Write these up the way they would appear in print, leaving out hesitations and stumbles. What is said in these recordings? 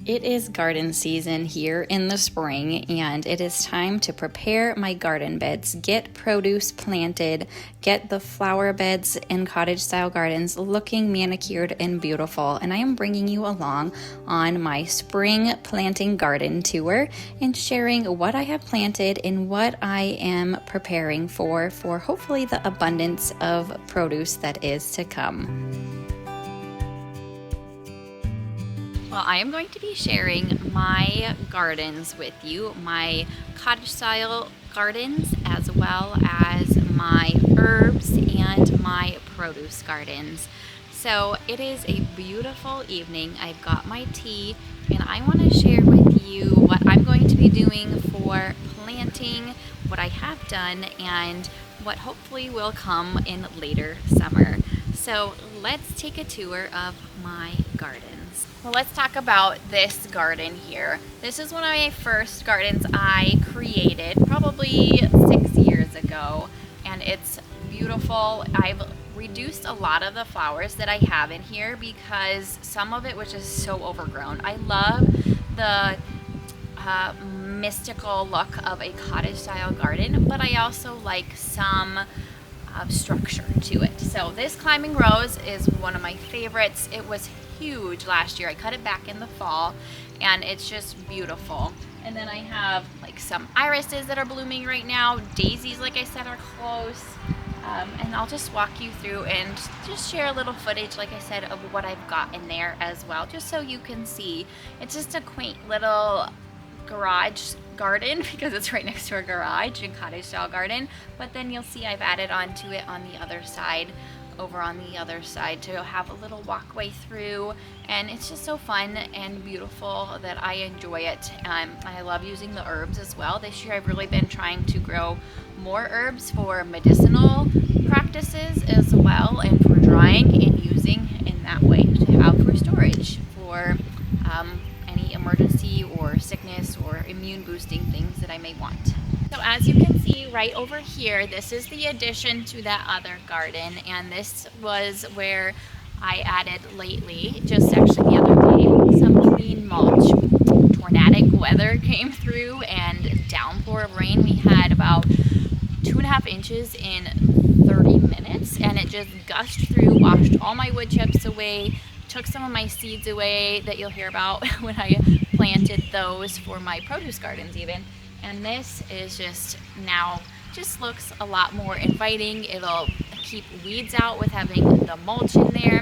It is garden season here in the spring, and it is time to prepare my garden beds, get produce planted, get the flower beds and cottage style gardens looking manicured and beautiful. And I am bringing you along on my spring planting garden tour and sharing what I have planted and what I am preparing for hopefully the abundance of produce that is to come. Well, I am going to be sharing my gardens with you, my cottage style gardens, as well as my herbs and my produce gardens. So it is a beautiful evening. I've got my tea and I want to share with you what I'm going to be doing for planting, what I have done, and what hopefully will come in later summer. So let's take a tour of my gardens. Well, let's talk about this garden here. This is one of my first gardens I created probably 6 years ago, and it's beautiful. I've reduced a lot of the flowers that I have in here because some of it was just so overgrown. I love the mystical look of a cottage style garden, but I also like some structure to it. So this climbing rose is one of my favorites. It was huge last year. I cut it back in the fall and it's just beautiful. And then I have like some irises that are blooming right now. Daisies, like I said, are close. And I'll just walk you through and just share a little footage, like I said, of what I've got in there as well, just so you can see. It's just a quaint little garage garden because it's right next to a garage and cottage style garden, but then you'll see I've added onto it on the other side, over on the other side, to have a little walkway through, and it's just so fun and beautiful that I enjoy it. I love using the herbs as well. This year I've really been trying to grow more herbs for medicinal practices as well, and for drying and using in that way to have for storage for any emergency or sickness or immune boosting things that I may want. So as you can see right over here, this is the addition to that other garden, and this was where I added lately, just actually the other day, some clean mulch. Tornadic weather came through and downpour of rain. We had about 2.5 inches in 30 minutes, and it just gushed through, washed all my wood chips away, took some of my seeds away that you'll hear about when I planted those for my produce gardens even. And this is just looks a lot more inviting. It'll keep weeds out with having the mulch in there,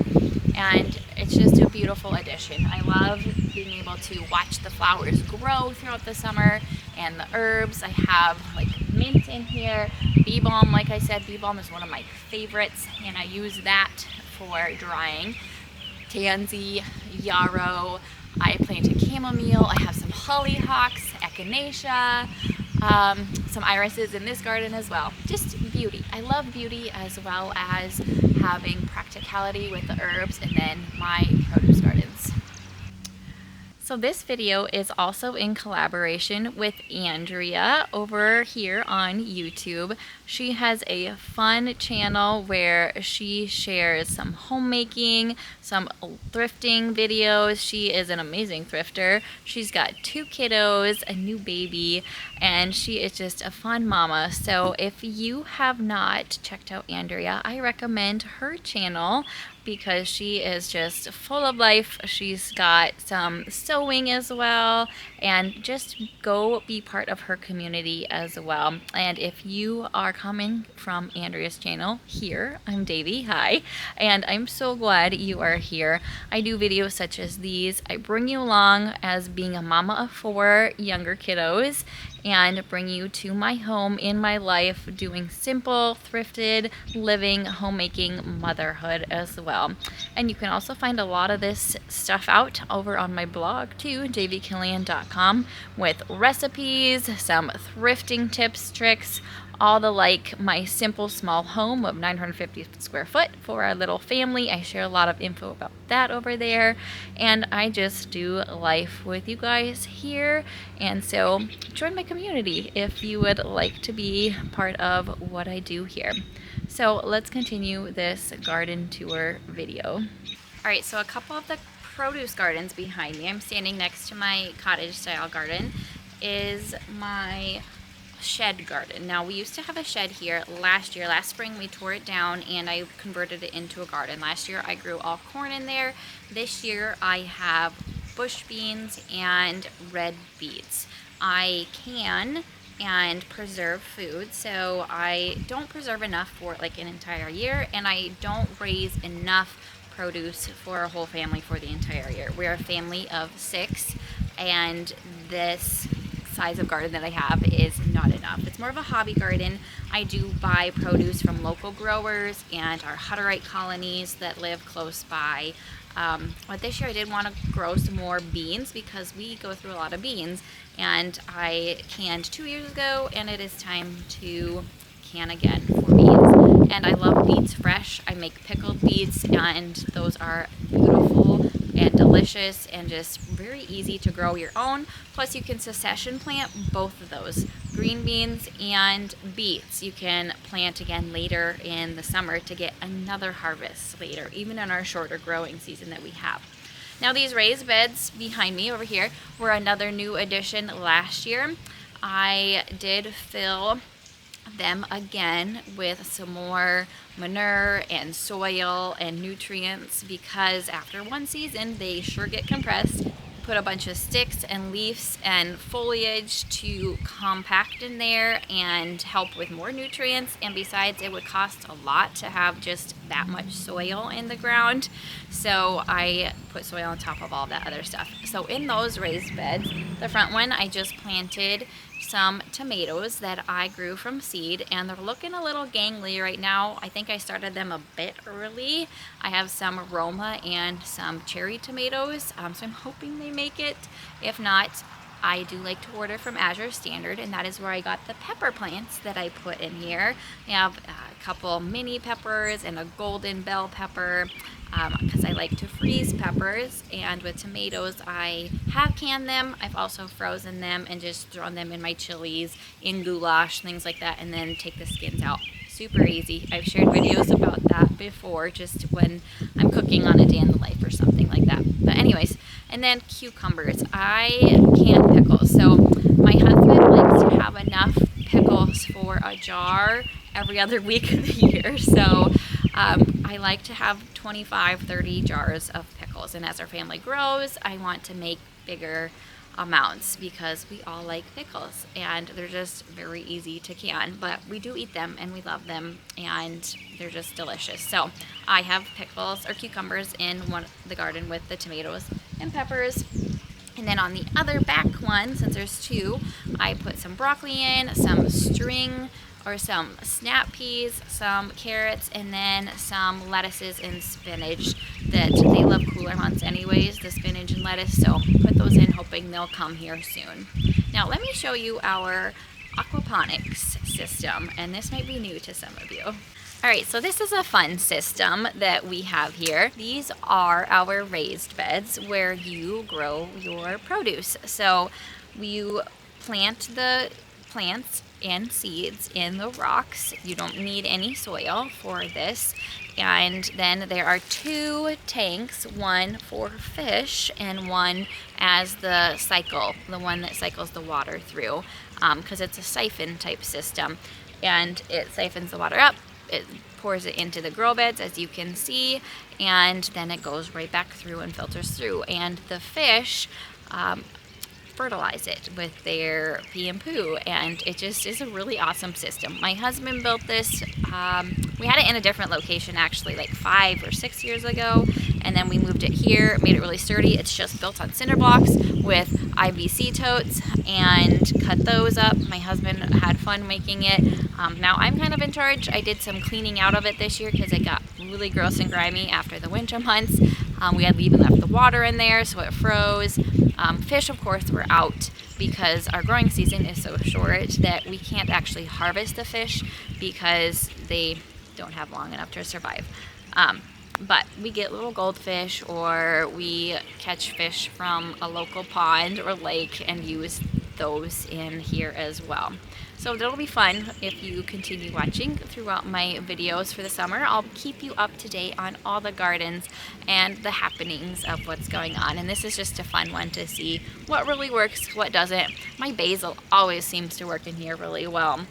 and it's just a beautiful addition. I love being able to watch the flowers grow throughout the summer, and the herbs. I have like mint in here, bee balm. Like I said, bee balm is one of my favorites, and I use that for drying. Tansy, yarrow, I planted chamomile, I have some hollyhocks, echinacea, some irises in this garden as well. Just beauty. I love beauty as well as having practicality with the herbs and then my produce gardens. So this video is also in collaboration with Andrea over here on YouTube. She has a fun channel where she shares some homemaking, some thrifting videos. She is an amazing thrifter. She's got 2 kiddos, a new baby, and she is just a fun mama. So if you have not checked out Andrea, I recommend her channel because she is just full of life. She's got some sewing as well, and just go be part of her community as well. And if you are coming from Andrea's channel here, I'm Davy, hi, and I'm so glad you are here. I do videos such as these. I bring you along as being a mama of 4 younger kiddos and bring you to my home in my life, doing simple, thrifted living, homemaking, motherhood as well. And you can also find a lot of this stuff out over on my blog too, davykillian.com, with recipes, some thrifting tips, tricks, all the like my simple small home of 950 square foot for our little family. I share a lot of info about that over there, and I just do life with you guys here. And so join my community if you would like to be part of what I do here. So let's continue this garden tour video. All right, so a couple of the produce gardens behind me, I'm standing next to my cottage style garden, is my shed garden. Now, we used to have a shed here last year. Last spring we tore it down and I converted it into a garden. Last year I grew all corn in there. This year I have bush beans and red beets. I can and preserve food, so I don't preserve enough for like an entire year, and I don't raise enough produce for a whole family for the entire year. We're a family of 6, and this size of garden that I have is not enough. It's more of a hobby garden. I do buy produce from local growers and our Hutterite colonies that live close by. But this year I did want to grow some more beans because we go through a lot of beans, and I canned 2 years ago, and it is time to can again for beets. And I love beets fresh. I make pickled beets, and those are beautiful and delicious and just very easy to grow your own. Plus you can succession plant both of those, green beans and beets. You can plant again later in the summer to get another harvest later, even in our shorter growing season that we have. Now, these raised beds behind me over here were another new addition last year. I did fill them again with some more manure and soil and nutrients because after one season they sure get compressed. Put a bunch of sticks and leaves and foliage to compact in there and help with more nutrients, and besides it would cost a lot to have just that much soil in the ground, so I put soil on top of all that other stuff. So in those raised beds, the front one I just planted some tomatoes that I grew from seed, and they're looking a little gangly right now. I think I started them a bit early. I have some Roma and some cherry tomatoes, so I'm hoping they make it. If not, I do like to order from Azure Standard, and that is where I got the pepper plants that I put in here. I have a couple mini peppers and a golden bell pepper because I like to freeze peppers, and with tomatoes I have canned them. I've also frozen them and just thrown them in my chilies, in goulash, things like that, and then take the skins out. Super easy. I've shared videos about that before, just when I'm cooking on a day in the life or something like that. But anyways, and then cucumbers. I can pickles. So my husband likes to have enough pickles for a jar every other week of the year. So I like to have 25, 30 jars of pickles. And as our family grows, I want to make bigger amounts because we all like pickles and they're just very easy to can, but we do eat them and we love them and they're just delicious. So I have pickles or cucumbers in the garden with the tomatoes and peppers, and then on the other back one, since there's 2, I put some broccoli in, some string or some snap peas, some carrots, and then some lettuces and spinach that they love cooler months anyways, the spinach and lettuce, so put those in hoping they'll come here soon. Now let me show you our aquaponics system, and this might be new to some of you. Alright, so this is a fun system that we have here. These are our raised beds where you grow your produce. So you plant the plants and seeds in the rocks. You don't need any soil for this. And then there are 2 tanks, one for fish and one as the one that cycles the water through, because it's a siphon type system, and it siphons the water up, it pours it into the grow beds as you can see, and then it goes right back through and filters through, and the fish fertilize it with their pee and poo, and it just is a really awesome system. My husband built this. We had it in a different location actually like 5 or 6 years ago, and then we moved it here, made it really sturdy. It's just built on cinder blocks with IBC totes and cut those up. My husband had fun making it. Now I'm kind of in charge. I did some cleaning out of it this year because it got really gross and grimy after the winter months. We had even left the water in there so it froze. Fish, of course, were out because our growing season is so short that we can't actually harvest the fish because they don't have long enough to survive. But we get little goldfish, or we catch fish from a local pond or lake and use those in here as well. So that'll be fun if you continue watching throughout my videos for the summer. I'll keep you up to date on all the gardens and the happenings of what's going on. And this is just a fun one to see what really works, what doesn't. My basil always seems to work in here really well.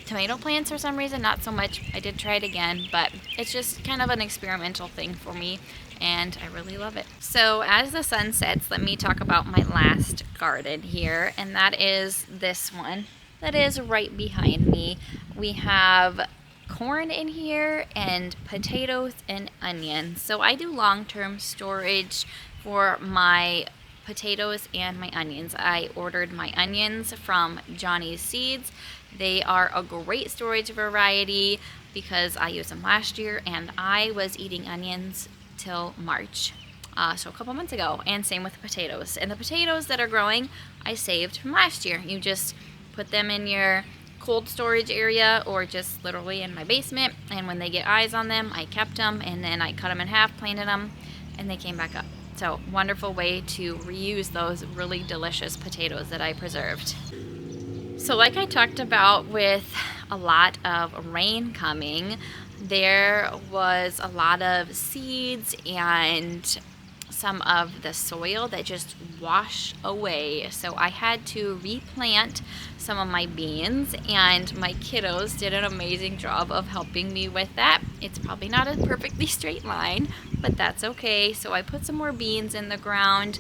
Tomato plants for some reason, not so much. I did try it again, but it's just kind of an experimental thing for me, and I really love it. So as the sun sets, let me talk about my last garden here, and that is this one that is right behind me. We have corn in here and potatoes and onions. So I do long-term storage for my potatoes and my onions. I ordered my onions from Johnny's Seeds. They are a great storage variety because I used them last year and I was eating onions till March, so a couple months ago, and same with the potatoes. And the potatoes that are growing I saved from last year. You just put them in your cold storage area or just literally in my basement, and when they get eyes on them I kept them, and then I cut them in half, planted them, and they came back up. So wonderful way to reuse those really delicious potatoes that I preserved. So like I talked about, with a lot of rain coming, there was a lot of seeds and some of the soil that just washed away. So I had to replant some of my beans, and my kiddos did an amazing job of helping me with that. It's probably not a perfectly straight line, but that's okay. So I put some more beans in the ground,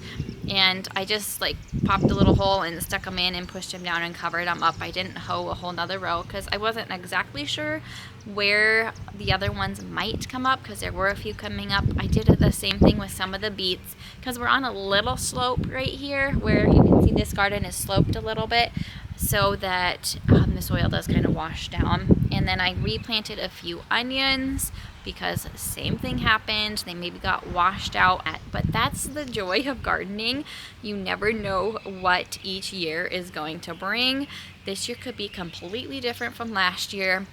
and I just like popped a little hole and stuck them in and pushed them down and covered them up. I didn't hoe a whole nother row because I wasn't exactly sure where the other ones might come up, because there were a few coming up. I did the same thing with some of the beets because we're on a little slope right here where you can see this garden is sloped a little bit, so that the soil does kind of wash down. And then I replanted a few onions because same thing happened. They maybe got washed out, but that's the joy of gardening. You never know what each year is going to bring. This year could be completely different from last year.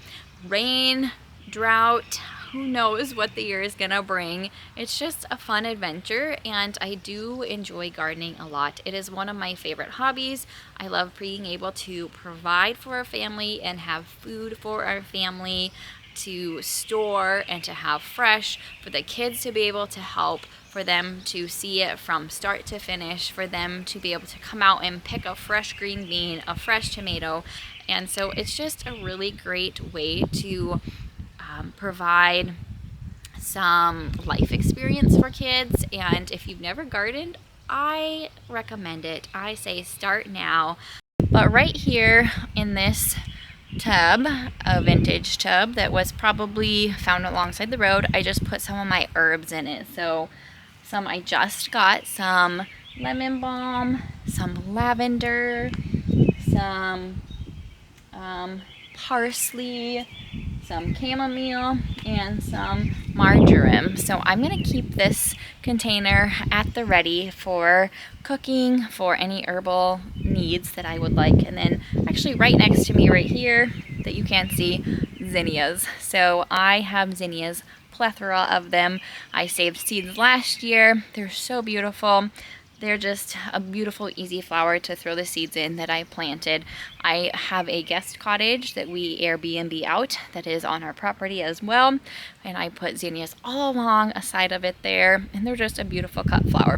Rain, drought, who knows what the year is gonna bring. It's just a fun adventure, and I do enjoy gardening a lot. It is one of my favorite hobbies. I love being able to provide for our family and have food for our family to store and to have fresh, for the kids to be able to help, for them to see it from start to finish, for them to be able to come out and pick a fresh green bean, a fresh tomato. And so it's just a really great way to provide some life experience for kids. And if you've never gardened, I recommend it. I say start now. But right here in this tub, a vintage tub that was probably found alongside the road, I just put some of my herbs in it. So some I just got, some lemon balm, some lavender, some parsley, some chamomile, and some marjoram. So I'm going to keep this container at the ready for cooking, for any herbal needs that I would like. And then actually right next to me right here that you can't see, zinnias. So I have zinnias, plethora of them. I saved seeds last year. They're so beautiful. They're just a beautiful, easy flower to throw the seeds in that I planted. I have a guest cottage that we Airbnb out that is on our property as well. And I put zinnias all along a side of it there, and they're just a beautiful cut flower.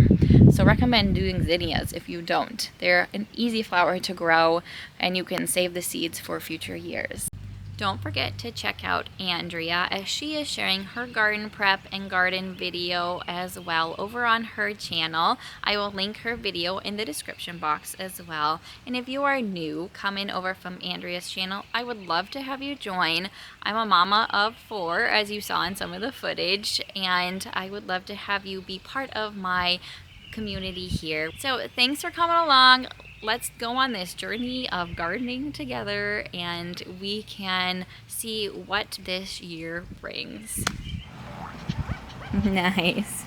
So recommend doing zinnias if you don't. They're an easy flower to grow, and you can save the seeds for future years. Don't forget to check out Andrea, as she is sharing her garden prep and garden video as well over on her channel. I will link her video in the description box as well. And if you are new coming over from Andrea's channel, I would love to have you join. I'm a mama of 4, as you saw in some of the footage, and I would love to have you be part of my community here. So thanks for coming along. Let's go on this journey of gardening together, and we can see what this year brings. Nice.